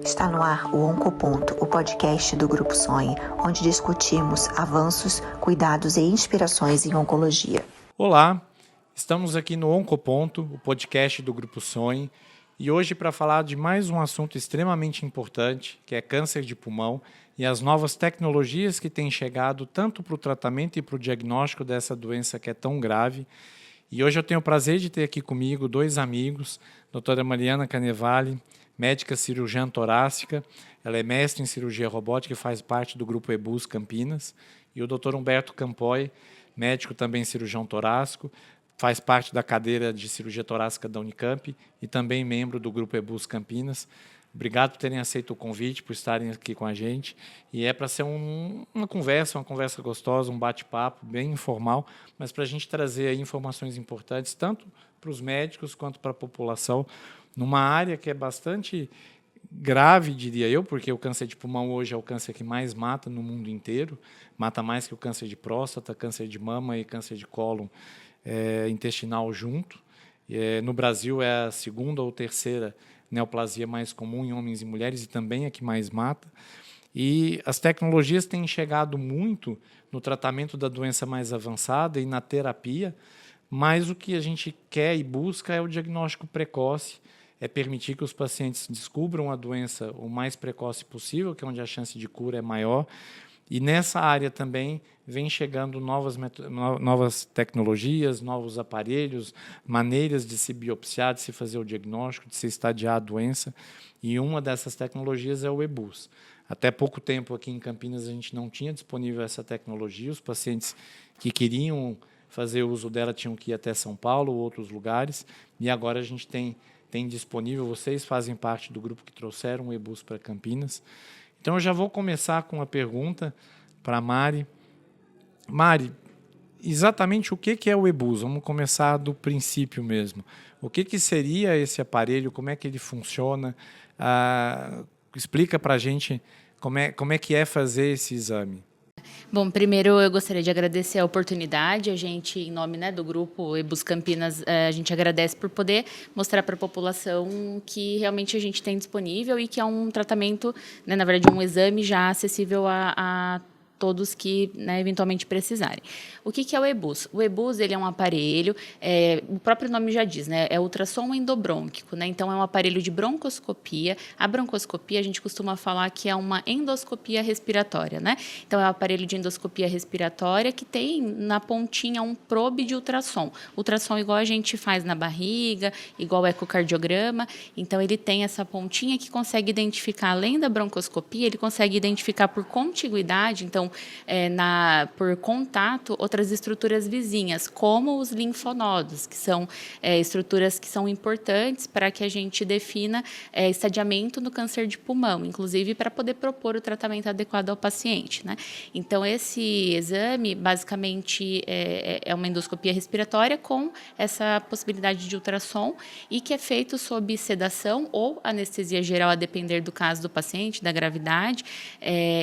Está no ar o Oncoponto, o podcast do Grupo Sonhe, onde discutimos avanços, cuidados e inspirações em oncologia. Olá, estamos aqui no Oncoponto, o podcast do Grupo Sonhe, e hoje para falar de mais um assunto extremamente importante, que é câncer de pulmão e as novas tecnologias que têm chegado tanto para o tratamento e para o diagnóstico dessa doença que é tão grave. E hoje eu tenho o prazer de ter aqui comigo dois amigos, doutora Mariana Canevale, médica cirurgiã torácica, ela é mestre em cirurgia robótica e faz parte do grupo EBUS Campinas, e o doutor Humberto Campoy, médico também cirurgião torácico, faz parte da cadeira de cirurgia torácica da Unicamp e também membro do grupo EBUS Campinas. Obrigado por terem aceito o convite, por estarem aqui com a gente. E é para ser uma conversa gostosa, um bate-papo bem informal, mas para a gente trazer aí informações importantes, tanto para os médicos quanto para a população, numa área que é bastante grave, diria eu, porque o câncer de pulmão hoje é o câncer que mais mata no mundo inteiro, mata mais que o câncer de próstata, câncer de mama e câncer de cólon intestinal junto. No Brasil é a segunda ou terceira neoplasia mais comum em homens e mulheres e também a que mais mata. E as tecnologias têm chegado muito no tratamento da doença mais avançada e na terapia, mas o que a gente quer e busca é o diagnóstico precoce, é permitir que os pacientes descubram a doença o mais precoce possível, que é onde a chance de cura é maior. E nessa área também vem chegando novas tecnologias, novos aparelhos, maneiras de se biopsiar, de se fazer o diagnóstico, de se estadiar a doença. E uma dessas tecnologias é o EBUS. Até pouco tempo aqui em Campinas a gente não tinha disponível essa tecnologia. Os pacientes que queriam fazer uso dela tinham que ir até São Paulo ou outros lugares. E agora a gente tem disponível, vocês fazem parte do grupo que trouxeram o EBUS para Campinas. Então, eu já vou começar com uma pergunta para a Mari. Mari, exatamente o que é o EBUS? Vamos começar do princípio mesmo. O que seria esse aparelho? Como é que ele funciona? Explica para a gente como é que é fazer esse exame. Bom, primeiro eu gostaria de agradecer a oportunidade. A gente, em nome do grupo EBUS Campinas, a gente agradece por poder mostrar para a população que realmente a gente tem disponível e que é um tratamento, na verdade, um exame já acessível a todos que eventualmente precisarem. O que é o EBUS? O EBUS ele é um aparelho, o próprio nome já diz, é ultrassom endobrônquico, então é um aparelho de broncoscopia. A broncoscopia a gente costuma falar que é uma endoscopia respiratória, Então é um aparelho de endoscopia respiratória que tem na pontinha um probe de ultrassom. Ultrassom igual a gente faz na barriga, igual o ecocardiograma. Então ele tem essa pontinha que consegue identificar, além da broncoscopia, ele consegue identificar por contiguidade, então por contato, outras estruturas vizinhas, como os linfonodos, que são estruturas que são importantes para que a gente defina estadiamento no câncer de pulmão, inclusive para poder propor o tratamento adequado ao paciente. Então, esse exame, basicamente, é uma endoscopia respiratória com essa possibilidade de ultrassom e que é feito sob sedação ou anestesia geral, a depender do caso do paciente, da gravidade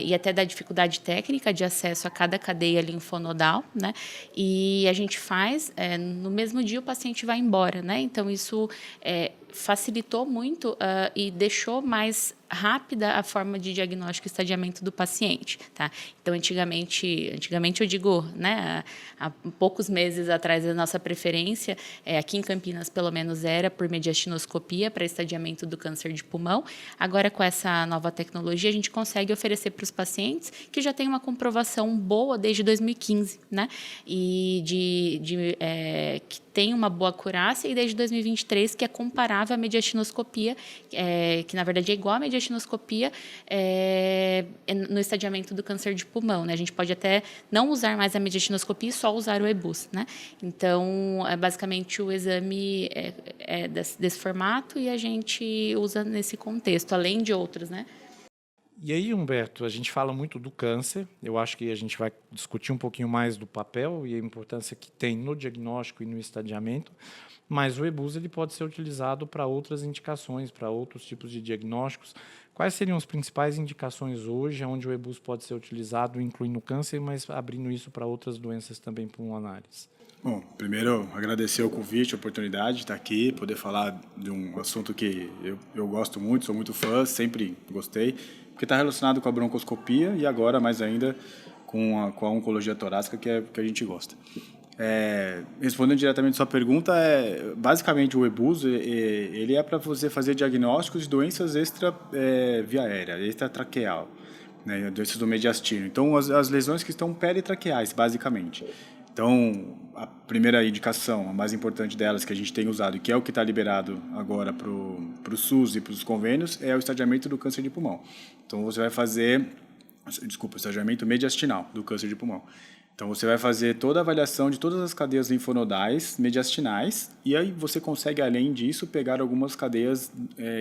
e até da dificuldade técnica de acesso a cada cadeia linfonodal, E a gente faz, no mesmo dia o paciente vai embora, Então isso facilitou muito e deixou mais rápida a forma de diagnóstico e estadiamento do paciente, Então, antigamente eu digo, há poucos meses atrás, a nossa preferência, aqui em Campinas, pelo menos, era por mediastinoscopia para estadiamento do câncer de pulmão. Agora, com essa nova tecnologia, a gente consegue oferecer para os pacientes que já têm uma comprovação boa desde 2015, E que tem uma boa acurácia, e desde 2023, que é comparável à mediastinoscopia, que, na verdade, é igual à mediastinoscopia no estadiamento do câncer de pulmão. A gente pode até não usar mais a mediastinoscopia e só usar o EBUS. Então, basicamente, o exame é desse formato e a gente usa nesse contexto, além de outros, E aí, Humberto, a gente fala muito do câncer, eu acho que a gente vai discutir um pouquinho mais do papel e a importância que tem no diagnóstico e no estadiamento, mas o EBUS ele pode ser utilizado para outras indicações, para outros tipos de diagnósticos. Quais seriam as principais indicações hoje onde o EBUS pode ser utilizado, incluindo o câncer, mas abrindo isso para outras doenças também pulmonares? Bom, primeiro agradecer o convite, a oportunidade de estar aqui, poder falar de um assunto que eu gosto muito, sou muito fã, sempre gostei, porque está relacionado com a broncoscopia e agora mais ainda com a oncologia torácica, que a gente gosta. Respondendo diretamente a sua pergunta, basicamente o EBUS ele é para você fazer diagnósticos de doenças via aérea, extratraqueal, né, doenças do mediastino. Então, as lesões que estão peritraqueais, basicamente. Então, a primeira indicação, a mais importante delas que a gente tem usado, e que é o que está liberado agora para o SUS e para os convênios, é o estadiamento do câncer de pulmão. Então, você vai fazer, o estadiamento mediastinal do câncer de pulmão. Então, você vai fazer toda a avaliação de todas as cadeias linfonodais mediastinais e aí você consegue, além disso, pegar algumas cadeias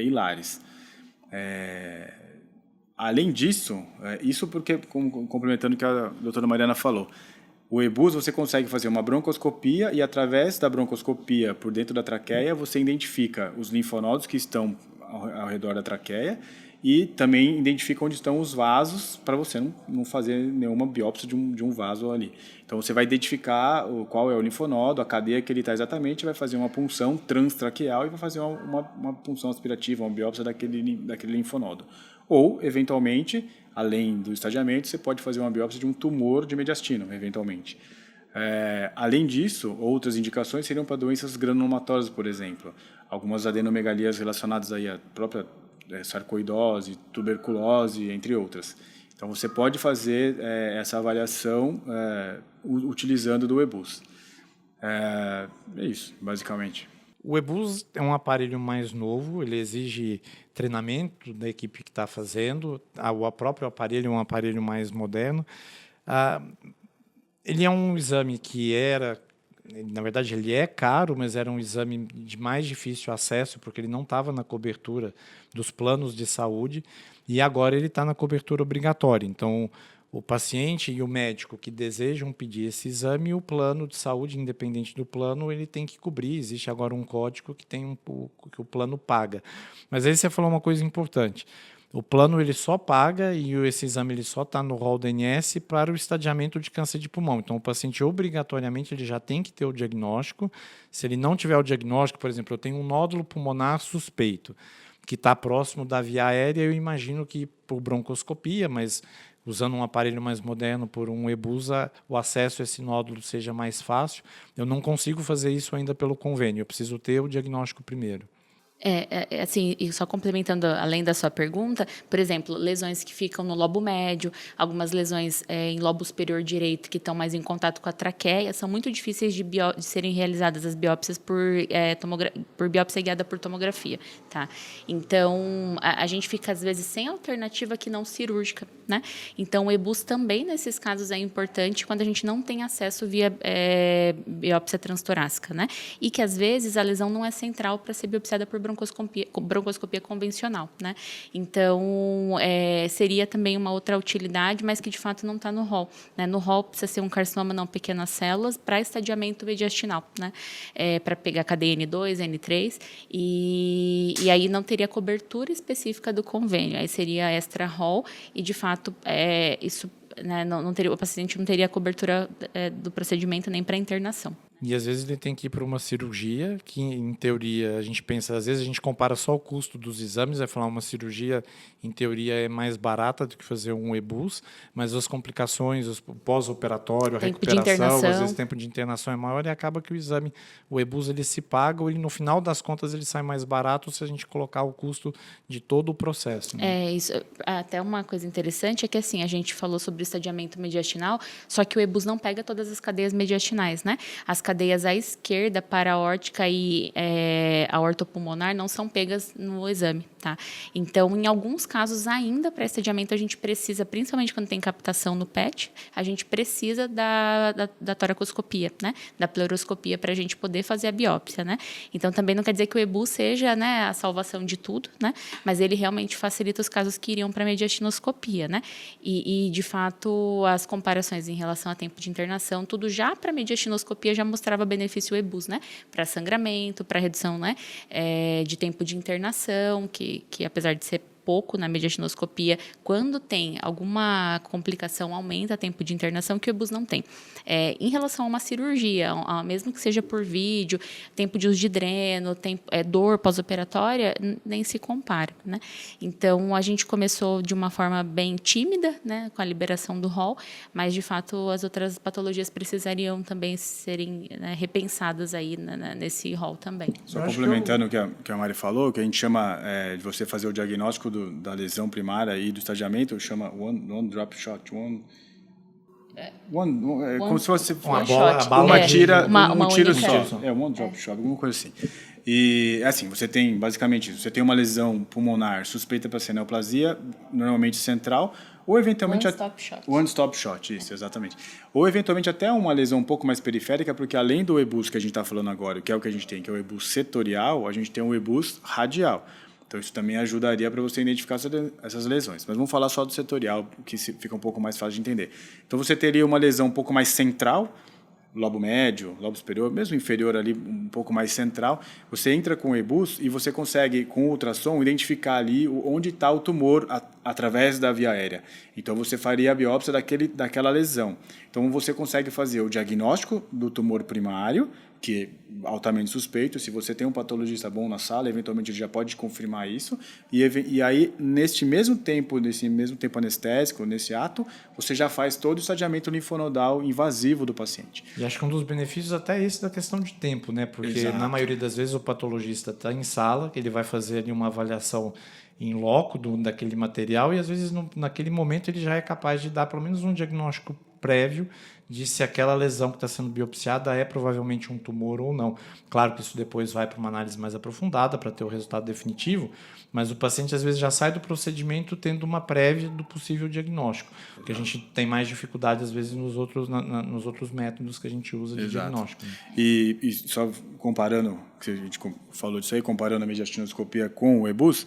hilares. Além disso, isso porque, complementando o que a doutora Mariana falou, o EBUS você consegue fazer uma broncoscopia e, através da broncoscopia por dentro da traqueia, você identifica os linfonodos que estão ao redor da traqueia e também identifica onde estão os vasos para você não fazer nenhuma biópsia de um vaso ali. Então, você vai identificar qual é o linfonodo, a cadeia que ele está exatamente, vai fazer uma punção transtraqueal e vai fazer uma punção aspirativa, uma biópsia daquele linfonodo. Ou, eventualmente, além do estadiamento, você pode fazer uma biópsia de um tumor de mediastino, eventualmente. Além disso, outras indicações seriam para doenças granulomatosas, por exemplo. Algumas adenomegalias relacionadas aí à própria sarcoidose, tuberculose, entre outras. Então, você pode fazer essa avaliação utilizando do EBUS. É isso, basicamente. O EBUS é um aparelho mais novo, ele exige treinamento da equipe que está fazendo. O próprio aparelho é um aparelho mais moderno. Ele é um exame que na verdade, ele é caro, mas era um exame de mais difícil acesso, porque ele não estava na cobertura dos planos de saúde, e agora ele está na cobertura obrigatória. Então, o paciente e o médico que desejam pedir esse exame, o plano de saúde, independente do plano, ele tem que cobrir. Existe agora um código que que o plano paga. Mas aí você falou uma coisa importante. O plano ele só paga e esse exame ele só está no rol do INSS para o estadiamento de câncer de pulmão. Então, o paciente, obrigatoriamente, ele já tem que ter o diagnóstico. Se ele não tiver o diagnóstico, por exemplo, eu tenho um nódulo pulmonar suspeito, que está próximo da via aérea, eu imagino que por broncoscopia, mas usando um aparelho mais moderno, por um EBUS, o acesso a esse nódulo seja mais fácil. Eu não consigo fazer isso ainda pelo convênio, eu preciso ter o diagnóstico primeiro. Assim, e só complementando, além da sua pergunta, por exemplo, lesões que ficam no lobo médio, algumas lesões em lobo superior direito que estão mais em contato com a traqueia, são muito difíceis de serem realizadas as biópsias por biópsia guiada por tomografia, tá? Então, a gente fica, às vezes, sem alternativa que não cirúrgica, né? Então, o EBUS também, nesses casos, é importante quando a gente não tem acesso via biópsia transtorácica, né? E que, às vezes, a lesão não é central para ser biopsiada por broncoscopia convencional, né? Então, seria também uma outra utilidade, mas que de fato não está no rol, né? No rol precisa ser um carcinoma não pequenas células para estadiamento mediastinal, né? Para pegar cadeia N2, N3, e aí não teria cobertura específica do convênio, aí seria extra rol e de fato isso, né, o paciente não teria cobertura do procedimento nem para internação. E às vezes ele tem que ir para uma cirurgia, que em teoria a gente pensa, às vezes a gente compara só o custo dos exames, vai falar uma cirurgia em teoria é mais barata do que fazer um EBUS, mas as complicações, o pós-operatório, a recuperação, às vezes o tempo de internação é maior e acaba que o EBUS ele se paga ou ele, no final das contas ele sai mais barato se a gente colocar o custo de todo o processo. Né? Isso, até uma coisa interessante é que assim, a gente falou sobre o estadiamento mediastinal, só que o EBUS não pega todas as cadeias mediastinais, né? As cadeias à esquerda, para-aórtica e aortopulmonar não são pegas no exame, tá? Então, em alguns casos ainda, para estadiamento, a gente precisa, principalmente quando tem captação no PET, a gente precisa da toracoscopia, né? Da pleuroscopia para a gente poder fazer a biópsia, né? Então, também não quer dizer que o EBUS seja, né, a salvação de tudo, né? Mas ele realmente facilita os casos que iriam para mediastinoscopia, né? E, de fato, as comparações em relação a tempo de internação, tudo já para mediastinoscopia já mostrava benefício o EBUS, né? Para sangramento, para redução, né, de tempo de internação, que apesar de ser pouco na mediastinoscopia. Quando tem alguma complicação, aumenta o tempo de internação, que o EBUS não tem. Em relação a uma cirurgia, mesmo que seja por vídeo, tempo de uso de dreno, dor pós-operatória, nem se compara, né? Então, a gente começou de uma forma bem tímida, né, com a liberação do rol, mas, de fato, as outras patologias precisariam também serem, né, repensadas aí nesse rol também. Só complementando o que a Mari falou, que a gente chama de você fazer o diagnóstico da lesão primária e do estadiamento, chama one drop shot, como se fosse uma bola, uma tira, uma tiro única, só. One drop shot, alguma coisa assim. E, assim, você tem, basicamente, você tem uma lesão pulmonar suspeita para ser neoplasia, normalmente central, ou eventualmente... One-stop shot. One-stop shot, isso, exatamente. Ou, eventualmente, até uma lesão um pouco mais periférica, porque além do EBUS que a gente está falando agora, que é o que a gente tem, que é o EBUS setorial, a gente tem o EBUS radial. Então, isso também ajudaria para você identificar essas lesões. Mas vamos falar só do setorial, que fica um pouco mais fácil de entender. Então, você teria uma lesão um pouco mais central, lobo médio, lobo superior, mesmo inferior ali, um pouco mais central, você entra com o EBUS e você consegue, com o ultrassom, identificar ali onde está o tumor através da via aérea. Então, você faria a biópsia daquela lesão. Então, você consegue fazer o diagnóstico do tumor primário, que é altamente suspeito. Se você tem um patologista bom na sala, eventualmente ele já pode confirmar isso. E aí, nesse mesmo tempo anestésico, nesse ato, você já faz todo o estadiamento linfonodal invasivo do paciente. E acho que um dos benefícios até é esse da questão de tempo, né? Porque Exato. Na maioria das vezes o patologista está em sala, ele vai fazer ali uma avaliação em loco daquele material e às vezes naquele momento ele já é capaz de dar pelo menos um diagnóstico prévio de se aquela lesão que está sendo biopsiada é provavelmente um tumor ou não. Claro que isso depois vai para uma análise mais aprofundada para ter o resultado definitivo, mas o paciente às vezes já sai do procedimento tendo uma prévia do possível diagnóstico, porque a gente tem mais dificuldade às vezes nos outros métodos que a gente usa de diagnóstico. E só comparando, que a gente falou disso aí, comparando a mediastinoscopia com o EBUS,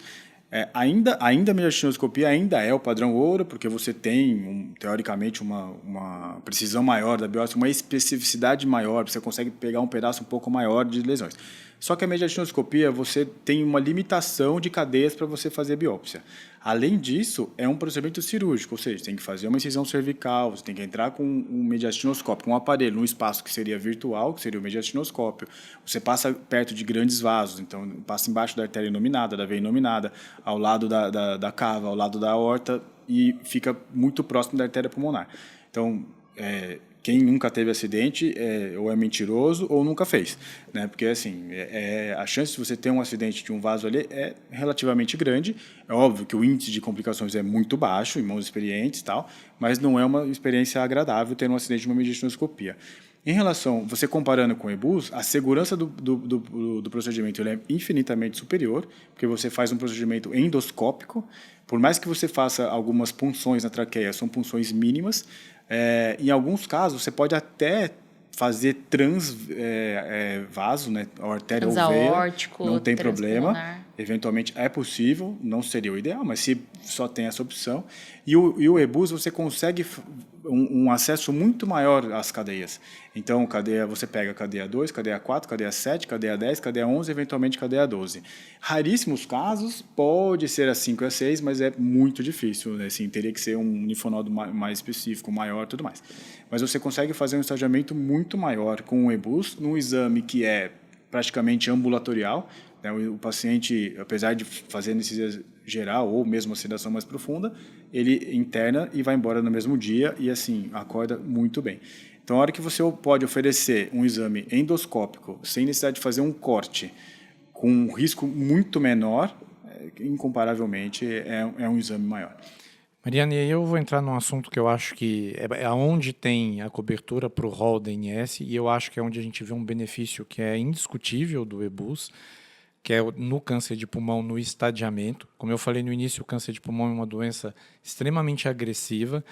ainda a mediastinoscopia ainda é o padrão ouro, porque você tem, teoricamente, uma precisão maior da biópsia, uma especificidade maior, você consegue pegar um pedaço um pouco maior de lesões. Só que a mediastinoscopia, você tem uma limitação de cadeias para você fazer biópsia. Além disso, é um procedimento cirúrgico, ou seja, você tem que fazer uma incisão cervical, você tem que entrar com um mediastinoscópio, um aparelho, num espaço que seria virtual, que seria o mediastinoscópio. Você passa perto de grandes vasos, então passa embaixo da artéria inominada, da veia inominada, ao lado da cava, ao lado da aorta, e fica muito próximo da artéria pulmonar. Então, quem nunca teve acidente ou é mentiroso ou nunca fez, né? Porque assim, a chance de você ter um acidente de um vaso ali é relativamente grande. É óbvio que o índice de complicações é muito baixo em mãos experientes e tal, mas não é uma experiência agradável ter um acidente de uma mediastinoscopia. Em relação, você comparando com o EBUS, a segurança do procedimento ele é infinitamente superior, porque você faz um procedimento endoscópico. Por mais que você faça algumas punções na traqueia, são punções mínimas. Em alguns casos, você pode até fazer transvaso, né, a artéria ou veia, não tem problema. Eventualmente é possível, não seria o ideal, mas se só tem essa opção. E o EBUS, você consegue um acesso muito maior às cadeias. Então, você pega a cadeia 2, cadeia 4, cadeia 7, cadeia 10, cadeia 11, eventualmente cadeia 12. Raríssimos casos, pode ser a 5 e a 6, mas é muito difícil, né? Assim, teria que ser um linfonodo mais específico, maior e tudo mais. Mas você consegue fazer um estadiamento muito maior com o EBUS, num exame que é praticamente ambulatorial, né? O paciente, apesar de fazer anestesia geral ou mesmo uma sedação mais profunda, ele interna e vai embora no mesmo dia e, assim, acorda muito bem. Então, a hora que você pode oferecer um exame endoscópico sem necessidade de fazer um corte, com um risco muito menor, incomparavelmente, é um exame maior. Mariana, e aí eu vou entrar num assunto que eu acho que é onde tem a cobertura para o rol DNS e eu acho que é onde a gente vê um benefício que é indiscutível do EBUS, que é no câncer de pulmão, no estadiamento. Como eu falei no início, o câncer de pulmão é uma doença extremamente agressiva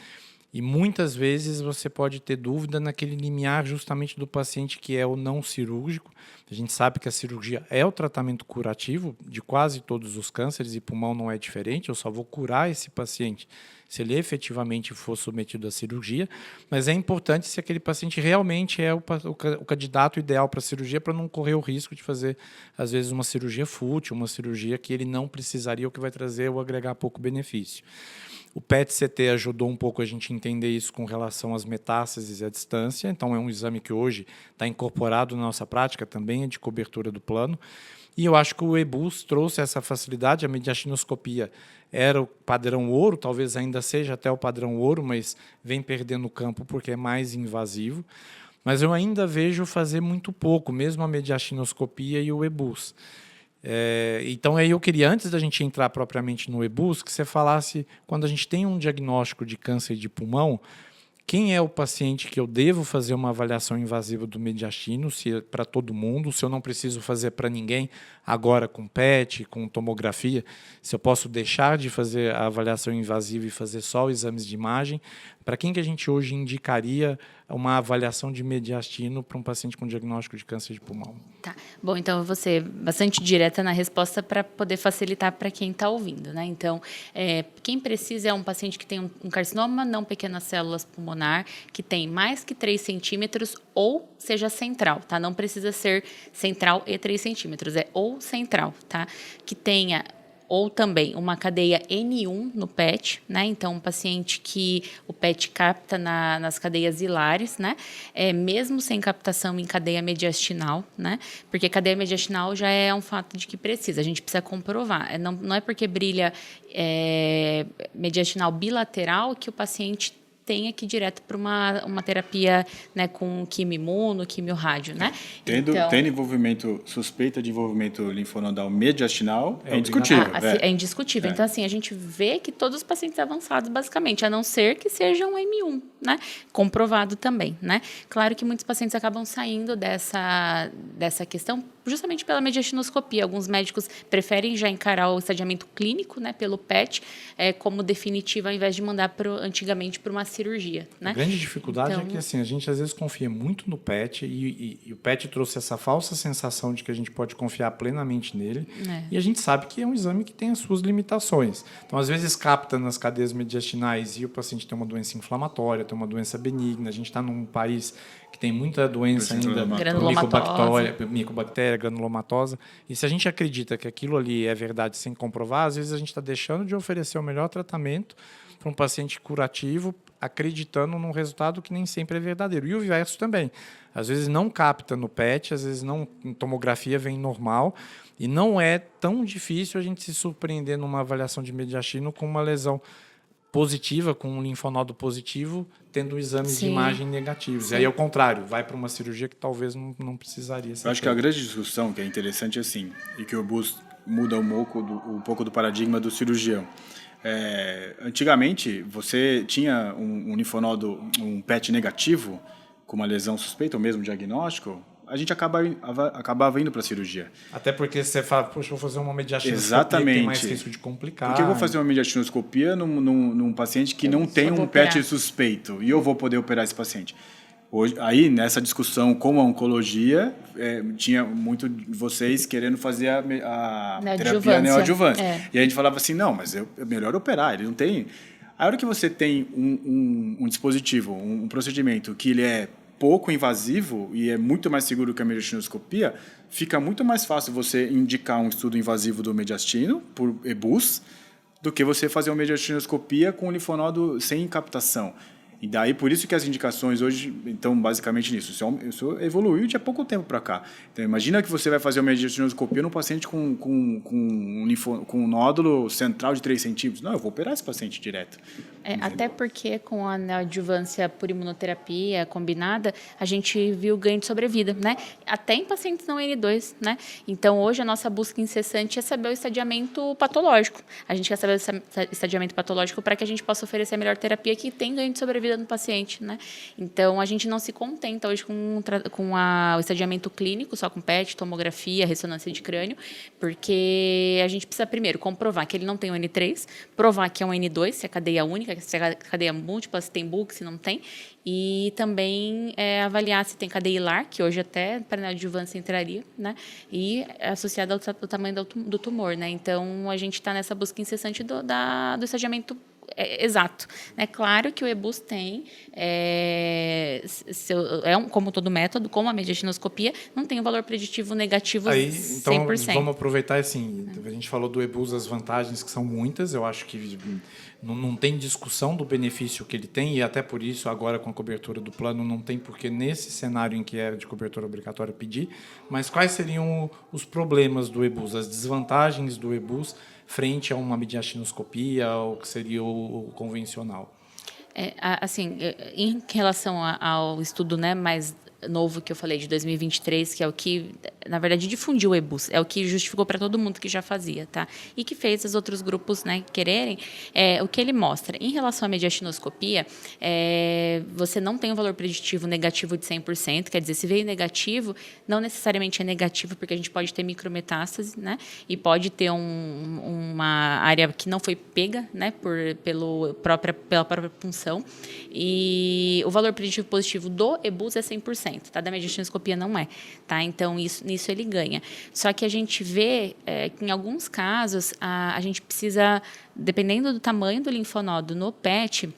E muitas vezes você pode ter dúvida naquele limiar justamente do paciente que é o não cirúrgico. A gente sabe que a cirurgia é o tratamento curativo de quase todos os cânceres e pulmão não é diferente. Eu só vou curar esse paciente se ele efetivamente for submetido à cirurgia, mas é importante se aquele paciente realmente é o candidato ideal para a cirurgia, para não correr o risco de fazer, às vezes, uma cirurgia fútil, uma cirurgia que ele não precisaria ou que vai trazer ou agregar pouco benefício. O PET-CT ajudou um pouco a gente a entender isso com relação às metástases e à distância, então é um exame que hoje está incorporado na nossa prática, também é de cobertura do plano. E eu acho que o EBUS trouxe essa facilidade. A mediastinoscopia era o padrão ouro, talvez ainda seja até o padrão ouro, mas vem perdendo o campo porque é mais invasivo. Mas eu ainda vejo fazer muito pouco, mesmo a mediastinoscopia e o EBUS. Então, aí eu queria, antes da gente entrar propriamente no EBUS, que você falasse, quando a gente tem um diagnóstico de câncer de pulmão, quem é o paciente que eu devo fazer uma avaliação invasiva do mediastino, se é para todo mundo, se eu não preciso fazer para ninguém, agora com PET, com tomografia, se eu posso deixar de fazer a avaliação invasiva e fazer só exames de imagem, para quem que a gente hoje indicaria uma avaliação de mediastino para um paciente com diagnóstico de câncer de pulmão? Tá. Bom, então eu vou ser bastante direta na resposta para poder facilitar para quem está ouvindo, né? Então, quem precisa é um paciente que tem um carcinoma não pequenas células pulmonar, que tem mais que 3 centímetros ou seja central, tá? Não precisa ser central e 3 centímetros, é ou central, tá? Que tenha ou também uma cadeia N1 no PET, né? Então, um paciente que o PET capta nas cadeias hilares, né? Mesmo sem captação em cadeia mediastinal, né? Porque cadeia mediastinal já é um fato de que precisa, a gente precisa comprovar. Não é porque brilha mediastinal bilateral que o paciente tenha que ir direto para uma terapia, né, com quimio-imuno, quimio-rádio, né? Tendo envolvimento, suspeita de envolvimento linfonodal mediastinal, é indiscutível. É indiscutível. Então, assim, a gente vê que todos os pacientes avançados, basicamente, a não ser que seja um M1, né? Comprovado também, né? Claro que muitos pacientes acabam saindo dessa questão justamente pela mediastinoscopia. Alguns médicos preferem já encarar o estadiamento clínico, né, pelo PET, como definitivo, ao invés de mandar antigamente para uma cirurgia, né? A grande dificuldade é que assim, a gente às vezes confia muito no PET e o PET trouxe essa falsa sensação de que a gente pode confiar plenamente nele e a gente sabe que é um exame que tem as suas limitações. Então, às vezes, capta nas cadeias mediastinais e o paciente tem uma doença inflamatória, tem uma doença benigna. A gente está num país que tem muita doença ainda, micobactéria, granulomatosa. E se a gente acredita que aquilo ali é verdade sem comprovar, às vezes a gente está deixando de oferecer o melhor tratamento para um paciente curativo, acreditando num resultado que nem sempre é verdadeiro. E o inverso também. Às vezes não capta no PET, às vezes não, em tomografia vem normal, e não é tão difícil a gente se surpreender numa avaliação de mediastino com uma lesão positiva, com um linfonodo positivo, tendo exames de imagem negativos. E aí, ao contrário, vai para uma cirurgia que talvez não precisaria ser. Eu acho que a grande discussão, que é interessante assim, e que o EBUS muda um pouco do paradigma do cirurgião. Antigamente, você tinha um linfonodo, um PET negativo, com uma lesão suspeita, ou mesmo diagnóstico, a gente acabava indo para a cirurgia. Até porque você fala, poxa, vou fazer uma mediastinoscopia, exatamente, tem mais risco de complicar. Por que eu vou fazer uma mediastinoscopia num paciente que não tem um PET suspeito? E eu vou poder operar esse paciente? Hoje, aí, nessa discussão com a oncologia, tinha muito de vocês querendo fazer a terapia neoadjuvante. E a gente falava assim, não, mas é melhor operar, ele não tem... A hora que você tem um dispositivo, um procedimento que ele é pouco invasivo e é muito mais seguro que a mediastinoscopia, fica muito mais fácil você indicar um estudo invasivo do mediastino, por EBUS, do que você fazer uma mediastinoscopia com um linfonodo sem captação. E daí, por isso que as indicações hoje, então, basicamente nisso. Isso evoluiu de há pouco tempo para cá. Então, imagina que você vai fazer uma mediastinoscopia num paciente com um nódulo central de 3 centímetros. Não, eu vou operar esse paciente direto. Até porque com a neoadjuvância por imunoterapia combinada, a gente viu ganho de sobrevida, né? Até em pacientes não N2, né? Então, hoje, a nossa busca incessante é saber o estadiamento patológico. A gente quer saber o estadiamento patológico para que a gente possa oferecer a melhor terapia que tem ganho de sobrevida no paciente, né? Então, a gente não se contenta hoje com o estadiamento clínico, só com PET, tomografia, ressonância de crânio, porque a gente precisa primeiro comprovar que ele não tem o N3, provar que é um N2, se é cadeia única, se é cadeia múltipla, se tem bulk, se não tem. E também avaliar se tem cadeia hilar, que hoje até para neoadjuvância entraria, né? E associada ao tamanho do tumor, né? Então, a gente está nessa busca incessante do estadiamento exato. É claro que o EBUS tem, como todo método, como a mediastinoscopia, não tem um valor preditivo negativo Aí, 100%. então, vamos aproveitar assim, a gente falou do EBUS, as vantagens que são muitas, eu acho que não tem discussão do benefício que ele tem, e até por isso, agora com a cobertura do plano, não tem porque nesse cenário em que é de cobertura obrigatória pedir, mas quais seriam os problemas do EBUS, as desvantagens do EBUS frente a uma mediastinoscopia, ou que seria o convencional? Assim, em relação ao estudo, né, mais novo que eu falei, de 2023, que é o que, na verdade, difundiu o EBUS, é o que justificou para todo mundo que já fazia, tá? E que fez os outros grupos, né, quererem, o que ele mostra. Em relação à mediastinoscopia, você não tem um valor preditivo negativo de 100%, quer dizer, se veio negativo, não necessariamente é negativo, porque a gente pode ter micrometástase, né, e pode ter uma área que não foi pega, né, pela própria punção, e o valor preditivo positivo do EBUS é 100%. Tá? Da mediastinoscopia não é. Tá? Então, nisso ele ganha. Só que a gente vê que, em alguns casos, a gente precisa, dependendo do tamanho do linfonodo no PET,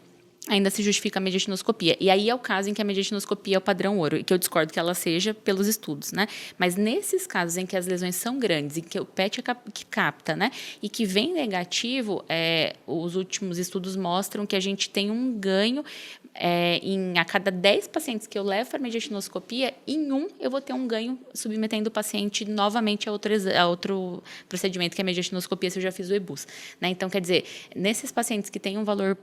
ainda se justifica a mediastinoscopia. E aí é o caso em que a mediastinoscopia é o padrão ouro, e que eu discordo que ela seja pelos estudos, né? Mas nesses casos em que as lesões são grandes e que o PET que capta, né? E que vem negativo, os últimos estudos mostram que a gente tem um ganho a cada 10 pacientes que eu levo para a mediastinoscopia, em eu vou ter um ganho submetendo o paciente novamente a outro procedimento, que é a mediastinoscopia, se eu já fiz o EBUS. Né? Então, quer dizer, nesses pacientes que têm um valor,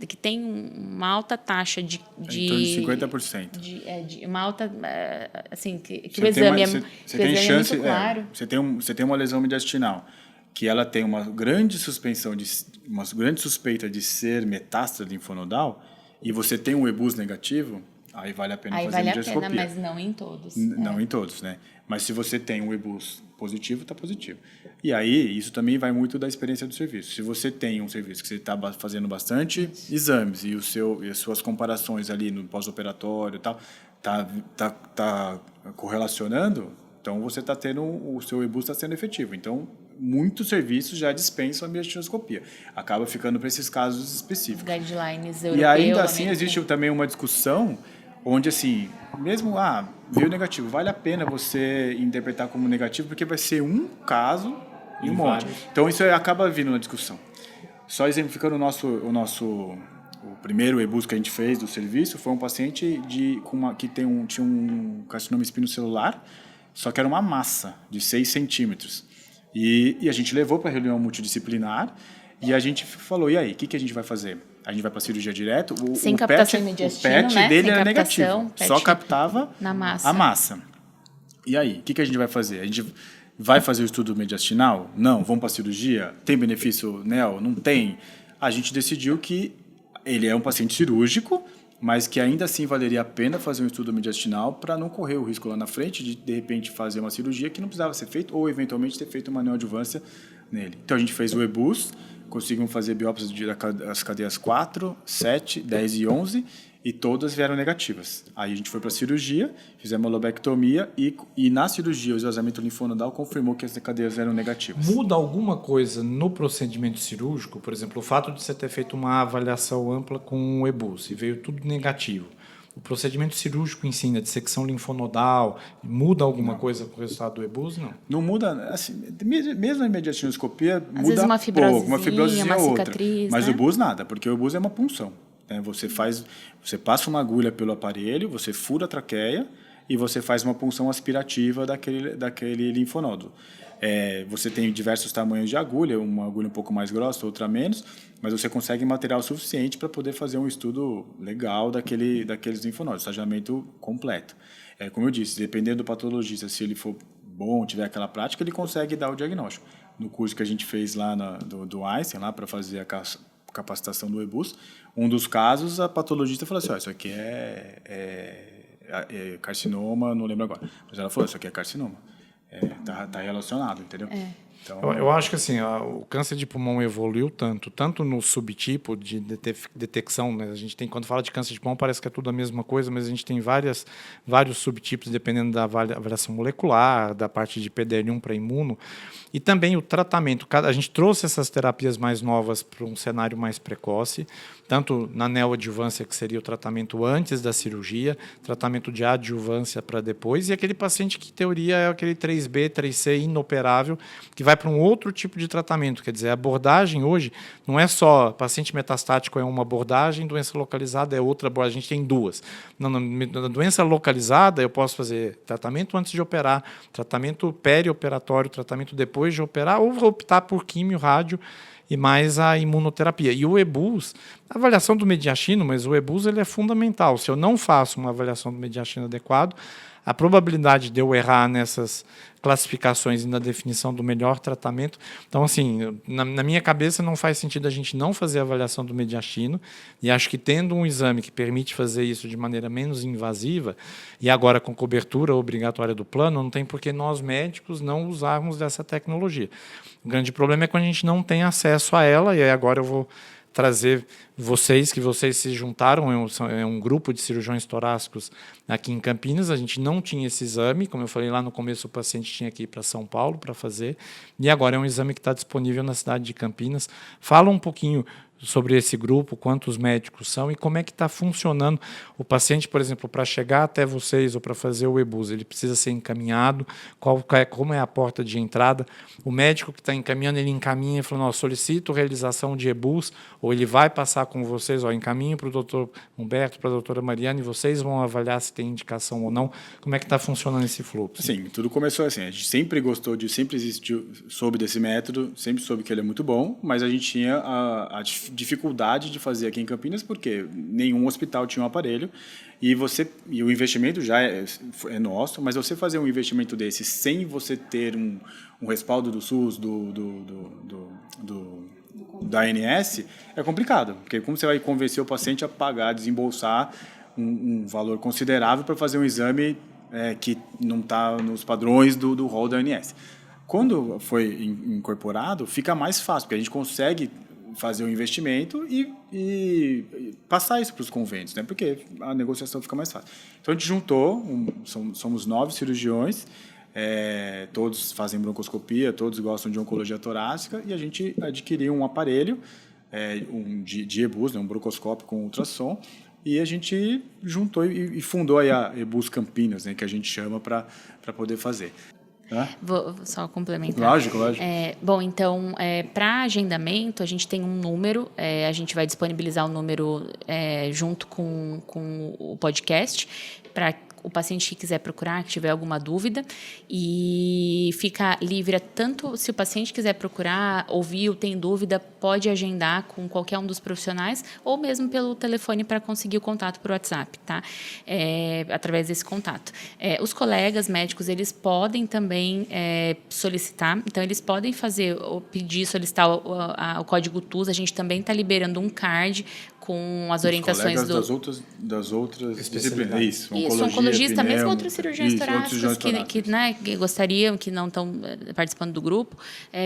que tem uma alta taxa de... Em torno de 50%. De uma alta... assim, que o exame é muito claro. Você tem uma lesão mediastinal que ela tem uma grande suspeita de ser metástase linfonodal, e você tem um EBUS negativo, aí vale a pena fazer a mediastinoscopia. Mas não em todos. Não em todos, né? Mas se você tem um EBUS positivo, está positivo. E aí, isso também vai muito da experiência do serviço. Se você tem um serviço que você está fazendo bastante exames e as suas comparações ali no pós-operatório e tal, tá correlacionando, então você está tendo, o seu EBUS está sendo efetivo. Então, muitos serviços já dispensam a mediastinoscopia. Acaba ficando para esses casos específicos. Guidelines europeus. E ainda assim existe também uma discussão onde, assim, mesmo, veio negativo, vale a pena você interpretar como negativo, porque vai ser um caso em um monte. Então, isso acaba vindo na discussão. Só exemplificando o primeiro EBUS que a gente fez do serviço, foi um paciente que tinha um carcinoma espinocelular, só que era uma massa de 6 centímetros. E a gente levou para a reunião multidisciplinar e a gente falou, e aí, o que a gente vai fazer? A gente vai para a cirurgia direto? Sem captação mediastina, o PET né? dele Sem era captação, negativo, só captava a massa. E aí, o que a gente vai fazer? A gente vai fazer o estudo mediastinal? Não. Vamos para a cirurgia? Tem benefício NEL? Não tem. A gente decidiu que ele é um paciente cirúrgico, mas que ainda assim valeria a pena fazer um estudo mediastinal para não correr o risco lá na frente de repente, fazer uma cirurgia que não precisava ser feita ou, eventualmente, ter feito uma neoadjuvância nele. Então, a gente fez o EBUS, conseguimos fazer biópsias das cadeias 4, 7, 10 e 11, e todas vieram negativas. Aí a gente foi para a cirurgia, fizemos a lobectomia e na cirurgia o esvaziamento linfonodal confirmou que as cadeias eram negativas. Muda alguma coisa no procedimento cirúrgico? Por exemplo, o fato de você ter feito uma avaliação ampla com o EBUS e veio tudo negativo. O procedimento cirúrgico em si, de secção linfonodal, muda alguma coisa com o resultado do EBUS? Não. Não muda, assim, mesmo a mediastinoscopia Às muda vezes uma pouco, uma fibrosezinha uma outra. cicatriz, Mas né? o EBUS nada, porque o EBUS é uma punção. Né? Você passa uma agulha pelo aparelho, você fura a traqueia e você faz uma punção aspirativa daquele linfonodo. Você tem diversos tamanhos de agulha, uma agulha um pouco mais grossa, outra menos, mas você consegue material suficiente para poder fazer um estudo legal daqueles linfonodos, estadiamento completo. Como eu disse, dependendo do patologista, se ele for bom, tiver aquela prática, ele consegue dar o diagnóstico. No curso que a gente fez lá do Einstein, lá para fazer a capacitação do EBUS, um dos casos, a patologista falou assim, isso aqui é carcinoma, não lembro agora, mas ela falou, isso aqui é carcinoma. Tá relacionado, entendeu? Então, eu acho que assim, o câncer de pulmão evoluiu tanto no subtipo de detecção, né? A gente tem, quando fala de câncer de pulmão, parece que é tudo a mesma coisa, mas a gente tem vários subtipos, dependendo da avaliação molecular, da parte de PDL1 para imuno, e também o tratamento. A gente trouxe essas terapias mais novas para um cenário mais precoce, tanto na neoadjuvância, que seria o tratamento antes da cirurgia, tratamento de adjuvância para depois, e aquele paciente que, em teoria, é aquele 3B, 3C inoperável, que vai para um outro tipo de tratamento. Quer dizer, a abordagem hoje não é só paciente metastático é uma abordagem, doença localizada é outra abordagem, a gente tem duas. Na doença localizada, eu posso fazer tratamento antes de operar, tratamento perioperatório, tratamento depois de operar, ou vou optar por químio, rádio, e mais a imunoterapia. E o EBUS, a avaliação do mediastino, mas o EBUS ele é fundamental. Se eu não faço uma avaliação do mediastino adequado, a probabilidade de eu errar nessas classificações e na definição do melhor tratamento. Então, assim, na minha cabeça não faz sentido a gente não fazer a avaliação do mediastino, e acho que tendo um exame que permite fazer isso de maneira menos invasiva, e agora com cobertura obrigatória do plano, não tem por que nós médicos não usarmos dessa tecnologia. O grande problema é quando a gente não tem acesso a ela, e aí agora eu vou trazer que vocês se juntaram, é um grupo de cirurgiões torácicos aqui em Campinas. A gente não tinha esse exame, como eu falei lá no começo, o paciente tinha que ir para São Paulo para fazer, e agora é um exame que está disponível na cidade de Campinas. Fala um pouquinho sobre esse grupo, quantos médicos são e como é que está funcionando. O paciente, por exemplo, para chegar até vocês ou para fazer o EBUS, ele precisa ser encaminhado, como é a porta de entrada. O médico que está encaminhando, ele encaminha e fala, solicito realização de EBUS, ou ele vai passar com vocês, encaminho para o doutor Humberto, para a doutora Mariana, e vocês vão avaliar se tem indicação ou não. Como é que está funcionando esse fluxo? Sim, tudo começou assim, a gente sempre sempre soube desse método, sempre soube que ele é muito bom, mas a gente tinha a dificuldade de fazer aqui em Campinas, porque nenhum hospital tinha um aparelho, e o investimento já é nosso, mas você fazer um investimento desse sem você ter um respaldo do SUS, da ANS, é complicado, porque como você vai convencer o paciente a pagar, desembolsar um valor considerável para fazer um exame que não está nos padrões do rol da ANS. Quando foi incorporado, fica mais fácil, porque a gente consegue fazer o investimento e passar isso para os convênios, né? Porque a negociação fica mais fácil. Então, a gente juntou, somos 9 cirurgiões, todos fazem broncoscopia, todos gostam de oncologia torácica, e a gente adquiriu um aparelho de EBUS, né? Um broncoscópio com ultrassom, e a gente juntou e fundou aí a EBUS Campinas, né? Que a gente chama para poder fazer. Vou só complementar. Lógico. Bom, então, para agendamento, a gente tem um número, a gente vai disponibilizar o número junto com o podcast, para o paciente que quiser procurar, que tiver alguma dúvida, e fica livre, tanto se o paciente quiser procurar, ouviu, tem dúvida, pode agendar com qualquer um dos profissionais, ou mesmo pelo telefone para conseguir o contato por WhatsApp, tá? Através desse contato. Os colegas médicos, eles podem também solicitar, então eles podem solicitar o código TUS, a gente também está liberando um card com as orientações das outras especialidades. Isso, oncologista, mesmo outros cirurgiões torácicos que gostariam, que não estão participando do grupo,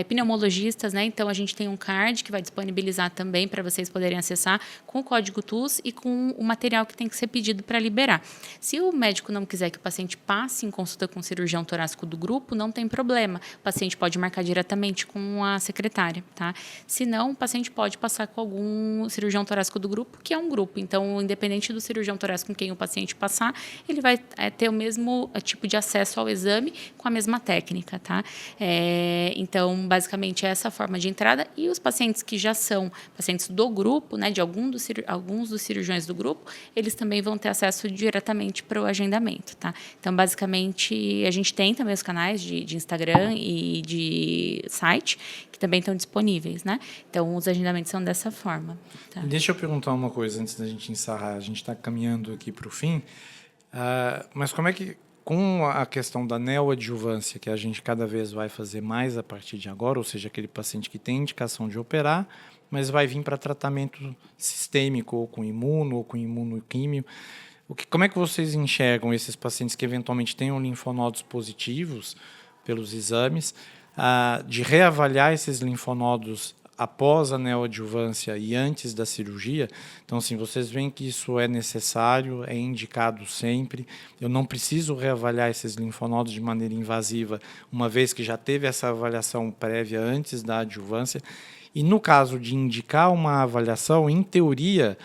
pneumologistas, né? Então a gente tem um card que vai disponibilizar também para vocês poderem acessar com o código TUS e com o material que tem que ser pedido para liberar. Se o médico não quiser que o paciente passe em consulta com o cirurgião torácico do grupo, não tem problema. O paciente pode marcar diretamente com a secretária, tá? Se não, o paciente pode passar com algum cirurgião torácico do grupo, que é um grupo. Então, independente do cirurgião torácico com quem o paciente passar, ele vai ter o mesmo tipo de acesso ao exame com a mesma técnica, tá? Então, basicamente, é essa forma de entrada. E os pacientes que já são pacientes do grupo, né, de alguns dos cirurgiões do grupo, eles também vão ter acesso diretamente para o agendamento, tá? Então, basicamente, a gente tem também os canais de Instagram e de site, que também estão disponíveis, né? Então, os agendamentos são dessa forma. Tá? Deixa eu perguntar uma coisa antes da gente encerrar. A gente está caminhando aqui para o fim, mas como é que, com a questão da neoadjuvância, que a gente cada vez vai fazer mais a partir de agora, ou seja, aquele paciente que tem indicação de operar, mas vai vir para tratamento sistêmico, ou com imuno, ou com imunoquímio, como é que vocês enxergam esses pacientes que eventualmente tenham linfonodos positivos pelos exames, de reavaliar esses linfonodos após a neoadjuvância e antes da cirurgia. Então, assim, vocês veem que isso é necessário, é indicado sempre. Eu não preciso reavaliar esses linfonodos de maneira invasiva, uma vez que já teve essa avaliação prévia antes da adjuvância. E no caso de indicar uma avaliação, em teoria,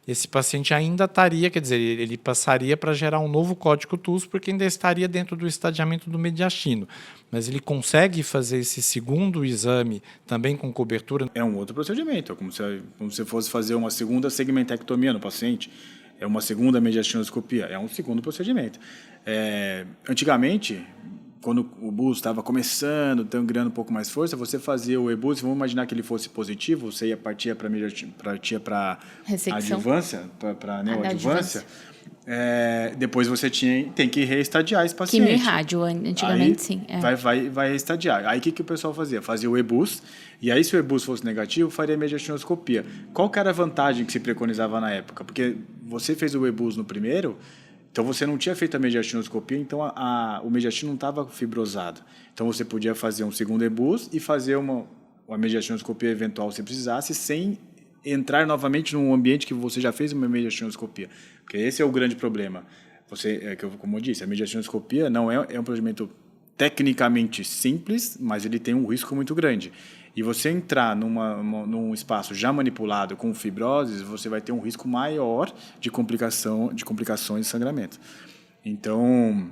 esse paciente ainda estaria, quer dizer, ele passaria para gerar um novo código TUS, porque ainda estaria dentro do estadiamento do mediastino. Mas ele consegue fazer esse segundo exame também com cobertura? É um outro procedimento, é como se fosse fazer uma segunda segmentectomia no paciente, é uma segunda mediastinoscopia, é um segundo procedimento. Antigamente, quando o EBUS estava começando, ganhando um pouco mais força, você fazia o EBUS, vamos imaginar que ele fosse positivo, você partia para adjuvância, para neoadjuvância, depois você tem que reestadiar esse paciente. Quimio e rádio, antigamente sim. Vai reestadiar. Aí o que o pessoal fazia? Fazia o EBUS, e aí se o EBUS fosse negativo, faria mediastinoscopia. Qual que era a vantagem que se preconizava na época? Porque você fez o EBUS no primeiro, então você não tinha feito a mediastinoscopia, então o mediastino não estava fibrosado. Então você podia fazer um segundo EBUS e fazer uma mediastinoscopia eventual se precisasse, sem entrar novamente num ambiente que você já fez uma mediastinoscopia. Porque esse é o grande problema. Como eu disse, a mediastinoscopia não é um procedimento tecnicamente simples, mas ele tem um risco muito grande. E você entrar num espaço já manipulado com fibroses, você vai ter um risco maior de complicações de sangramento. Então,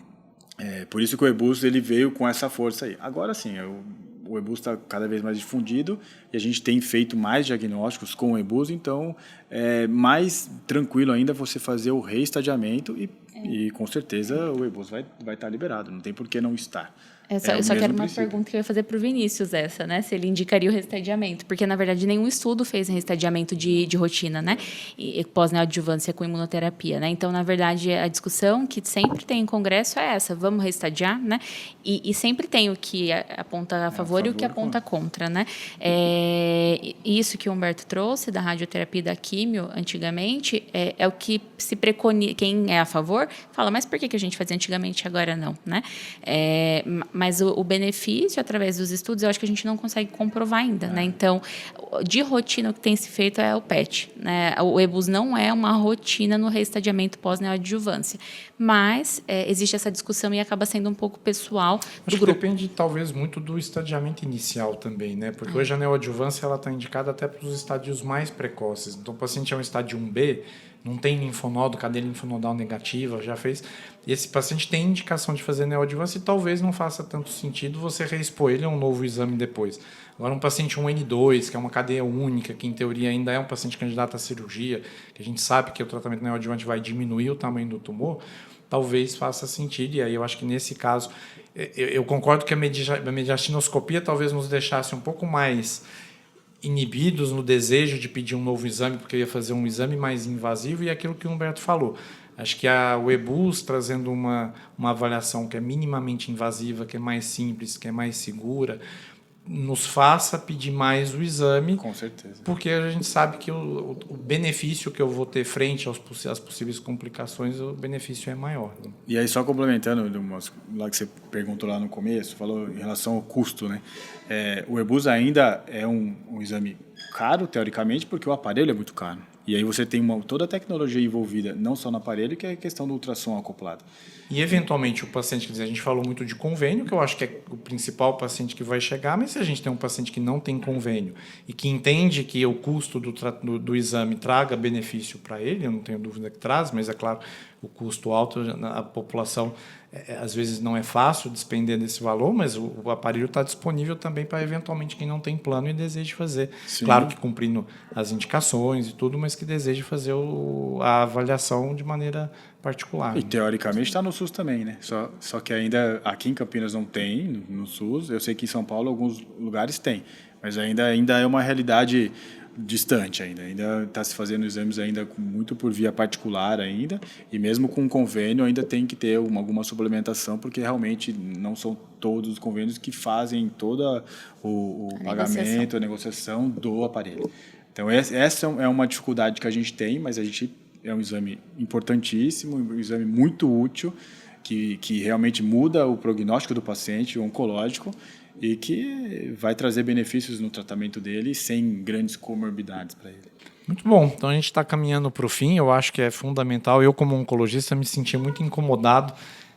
por isso que o EBUS ele veio com essa força aí. Agora sim, o EBUS está cada vez mais difundido e a gente tem feito mais diagnósticos com o EBUS, então é mais tranquilo ainda você fazer o reestadiamento e com certeza o EBUS vai estar liberado, não tem por que não estar. Eu só quero uma pergunta que eu ia fazer para o Vinícius, se ele indicaria o restadiamento, porque, na verdade, nenhum estudo fez restadiamento de rotina, né? E pós-neoadjuvância com imunoterapia, né? Então, na verdade, a discussão que sempre tem em congresso é essa, vamos restadiar, né? E sempre tem o que aponta a favor e o que aponta contra, né? Isso que o Humberto trouxe da radioterapia e da químio, antigamente, é o que se preconiza. Quem é a favor fala, mas por que a gente fazia antigamente e agora não, né? Mas o benefício, através dos estudos, eu acho que a gente não consegue comprovar ainda, né? Então, de rotina, o que tem se feito é o PET, né? O EBUS não é uma rotina no reestadiamento pós-neoadjuvância, mas existe essa discussão e acaba sendo um pouco pessoal do grupo. Depende, talvez, muito do estadiamento inicial também, né? Porque hoje a neoadjuvância está indicada até para os estádios mais precoces. Então, o paciente é um estádio 1B, não tem linfonodo, cadeia linfonodal negativa, já fez. E esse paciente tem indicação de fazer neoadjuvância e talvez não faça tanto sentido você reexpor ele a um novo exame depois. Agora, um paciente 1N2, que é uma cadeia única, que em teoria ainda é um paciente candidato à cirurgia, que a gente sabe que o tratamento neoadjuvante vai diminuir o tamanho do tumor, talvez faça sentido. E aí eu acho que nesse caso, eu concordo que a mediastinoscopia talvez nos deixasse um pouco mais inibidos no desejo de pedir um novo exame, porque ia fazer um exame mais invasivo, e aquilo que o Humberto falou. Acho que o EBUS, trazendo uma avaliação que é minimamente invasiva, que é mais simples, que é mais segura, nos faça pedir mais o exame. Com certeza. Porque a gente sabe que o benefício que eu vou ter frente às possíveis complicações, o benefício é maior. E aí, só complementando, lá que você perguntou lá no começo, falou em relação ao custo, né? O EBUS ainda é um exame caro, teoricamente, porque o aparelho é muito caro. E aí você tem toda a tecnologia envolvida, não só no aparelho, que é a questão do ultrassom acoplado. E, eventualmente, o paciente, quer dizer, a gente falou muito de convênio, que eu acho que é o principal paciente que vai chegar, mas se a gente tem um paciente que não tem convênio e que entende que o custo do exame traga benefício para ele, eu não tenho dúvida que traz, mas, é claro, o custo alto, a população, às vezes não é fácil despender desse valor, mas o aparelho está disponível também para, eventualmente, quem não tem plano e deseja fazer. Sim. Claro que cumprindo as indicações e tudo, mas que deseja fazer a avaliação de maneira particular. E, teoricamente, está no SUS também, né? Só que ainda aqui em Campinas não tem, no SUS. Eu sei que em São Paulo alguns lugares tem, mas ainda é uma realidade distante ainda está se fazendo exames ainda muito por via particular ainda, e mesmo com convênio ainda tem que ter alguma suplementação, porque realmente não são todos os convênios que fazem todo o pagamento, a negociação do aparelho. Então essa é uma dificuldade que a gente tem, mas é um exame importantíssimo, um exame muito útil, que realmente muda o prognóstico do paciente, o oncológico, e que vai trazer benefícios no tratamento dele sem grandes comorbidades para ele. Muito bom. Então a gente está caminhando para o fim. Eu acho que é fundamental. Eu, como oncologista, me senti muito incomodado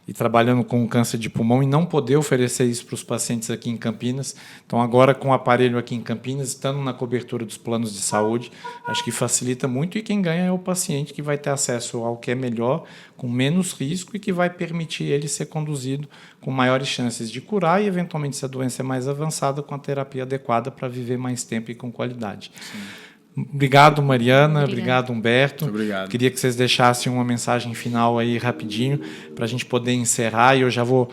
e trabalhando com câncer de pulmão e não poder oferecer isso para os pacientes aqui em Campinas. Então, agora com o aparelho aqui em Campinas, estando na cobertura dos planos de saúde, acho que facilita muito e quem ganha é o paciente, que vai ter acesso ao que é melhor, com menos risco e que vai permitir ele ser conduzido com maiores chances de curar e, eventualmente, se a doença é mais avançada, com a terapia adequada para viver mais tempo e com qualidade. Sim. Obrigado, Mariana. Obrigado, Humberto. Muito obrigado. Queria que vocês deixassem uma mensagem final aí rapidinho para a gente poder encerrar. E eu já vou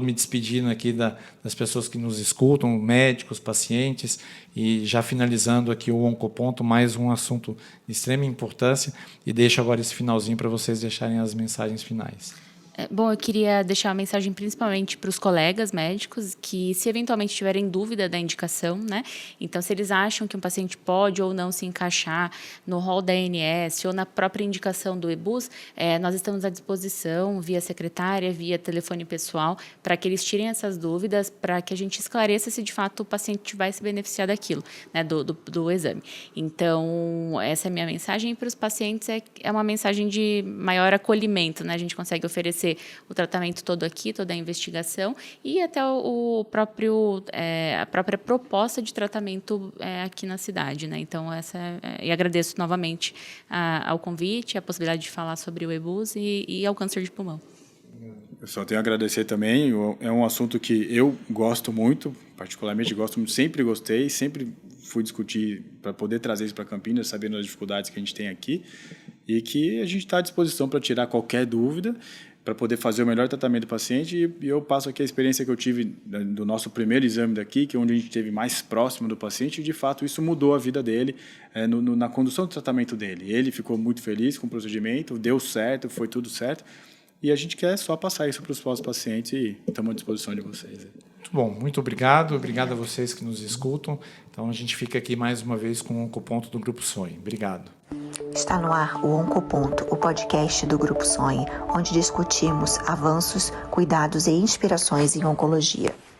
me despedindo aqui das pessoas que nos escutam, médicos, pacientes, e já finalizando aqui o Oncoponto, mais um assunto de extrema importância. E deixo agora esse finalzinho para vocês deixarem as mensagens finais. Bom, eu queria deixar uma mensagem principalmente para os colegas médicos que, se eventualmente tiverem dúvida da indicação, né? Então, se eles acham que um paciente pode ou não se encaixar no rol da ANS ou na própria indicação do EBUS, nós estamos à disposição via secretária, via telefone pessoal, para que eles tirem essas dúvidas, para que a gente esclareça se de fato o paciente vai se beneficiar daquilo, né, do exame. Então, essa é a minha mensagem. E para os pacientes é uma mensagem de maior acolhimento, né? A gente consegue oferecer o tratamento todo aqui, toda a investigação e até a própria proposta de tratamento aqui na cidade, né? Então, e agradeço novamente ao convite, a possibilidade de falar sobre o EBUS e ao câncer de pulmão. Eu só tenho a agradecer também. É um assunto que eu gosto muito, particularmente gosto muito, sempre gostei, sempre fui discutir para poder trazer isso para Campinas, sabendo as dificuldades que a gente tem aqui, e que a gente está à disposição para tirar qualquer dúvida, para poder fazer o melhor tratamento do paciente. E eu passo aqui a experiência que eu tive do nosso primeiro exame daqui, que é onde a gente esteve mais próximo do paciente, e de fato isso mudou a vida dele, na condução do tratamento dele. Ele ficou muito feliz com o procedimento, deu certo, foi tudo certo, e a gente quer só passar isso para os próximos pacientes e estamos à disposição de vocês. Muito bom, muito obrigado. Obrigado a vocês que nos escutam. Então a gente fica aqui mais uma vez com o Oncoponto do Grupo Sonho. Obrigado. Está no ar o Oncoponto, o podcast do Grupo Sonho, onde discutimos avanços, cuidados e inspirações em oncologia.